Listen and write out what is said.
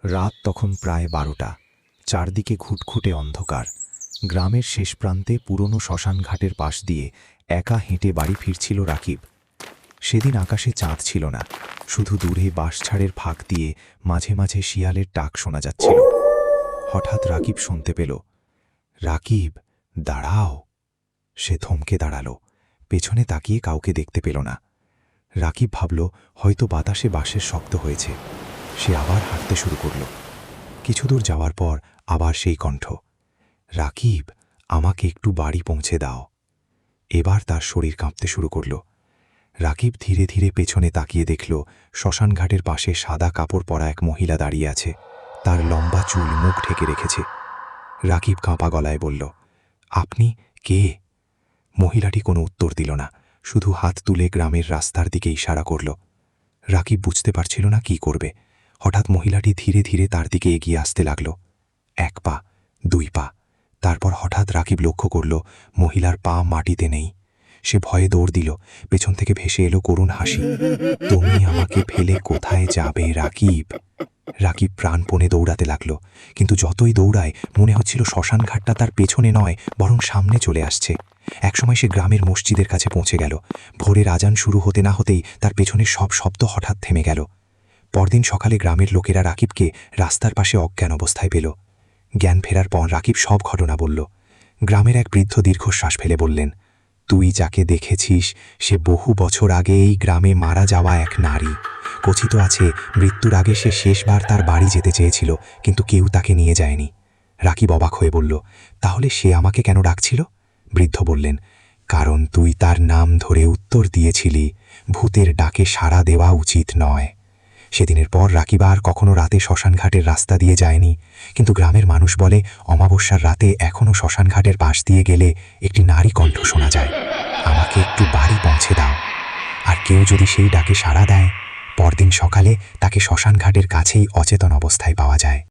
রাত তখন প্রায় 12টা। চারদিকে ঘুটঘুটে অন্ধকার। গ্রামের শেষ প্রান্তে পুরনো শ্মশানঘাটের পাশ দিয়ে একা হেঁটে বাড়ি ফিরছিল রাকিব। সেদিন আকাশে চাঁদ ছিল না, শুধু দূরে বাঁশঝাড়ের ফাঁক দিয়ে মাঝে মাঝে শিয়ালের ডাক শোনা যাচ্ছিল। হঠাৎ রাকিব শুনতে পেল, রাকিব, দাঁড়াও। সে থমকে দাঁড়ালো, পেছনে তাকিয়ে কাউকে দেখতে পেল না। রাকিব ভাবল হয়তো বাতাসে বাঁশের শব্দ হয়েছে। সে আবার হাঁটতে শুরু করল। কিছু দূর যাওয়ার পর আবার সেই কণ্ঠ, রাকিব, আমাকে একটু বাড়ি পৌঁছে দাও। এবার তার শরীর কাঁপতে শুরু করল। রাকিব ধীরে ধীরে পেছনে তাকিয়ে দেখল, শ্মশানঘাটের পাশে সাদা কাপড় পরা এক মহিলা দাঁড়িয়ে আছে। তার লম্বা চুল মুখ ঢেকে রেখেছে। রাকিব কাঁপা গলায় বলল, আপনি কে? মহিলাটি কোনো উত্তর দিল না, শুধু হাত তুলে গ্রামের রাস্তার দিকে ইশারা করল। রাকিব বুঝতে পারছিল না কি করবে। হঠাৎ মহিলাটি ধীরে ধীরে তার দিকে এগিয়ে আসতে লাগল। 1 পা, 2 পা, তারপর হঠাৎ রাকিব লক্ষ্য করল মহিলার পা মাটিতে নেই। সে ভয়ে দৌড় দিল। পেছন থেকে ভেসে এলো করুণ হাসি। তুমি আমাকে ফেলে কোথায় যাবে রাকিব? রাকিব প্রাণপণে দৌড়াতে লাগলো, কিন্তু যতই দৌড়ায় মনে হচ্ছিল শ্মশানঘাটটা তার পেছনে নয়, বরং সামনে চলে আসছে। একসময় সে গ্রামের মসজিদের কাছে পৌঁছে গেল। ভোরের আজান শুরু হতে না হতেই তার পেছনের সব শব্দ হঠাৎ থেমে গেল। পরদিন সকালে গ্রামের লোকেরা রাকিবকে রাস্তার পাশে অজ্ঞান অবস্থায় পেল। জ্ঞান ফেরার পর রাকিব সব ঘটনা বলল। গ্রামের এক বৃদ্ধ দীর্ঘশ্বাস ফেলে বললেন, তুই যাকে দেখেছিস সে বহু বছর আগে এই গ্রামে মারা যাওয়া এক নারী। কথিত আছে মৃত্যুর আগে সে শেষবার তার বাড়ি যেতে চেয়েছিল, কিন্তু কেউ তাকে নিয়ে যায়নি। রাকিব অবাক হয়ে বলল, তাহলে সে আমাকে কেন ডাকছিল? বৃদ্ধ বললেন, কারণ তুই তার নাম ধরে উত্তর দিয়েছিলি, ভূতের ডাকে সাড়া দেওয়া উচিত নয়। সেদিনের পর রাকিব আর কখনো রাতে শ্মশানঘাটের রাস্তা দিয়ে যায়নি, কিন্তু গ্রামের মানুষ বলে অমাবস্যার রাতে এখনও শ্মশানঘাটের পাশ দিয়ে গেলে একটি নারী কণ্ঠ শোনা যায়, আমাকে একটু বাড়ি পৌঁছে দাও। আর কেউ যদি সেই ডাকে সাড়া দেয়, পরদিন সকালে তাকে শ্মশানঘাটের কাছেই অচেতন অবস্থায় পাওয়া যায়।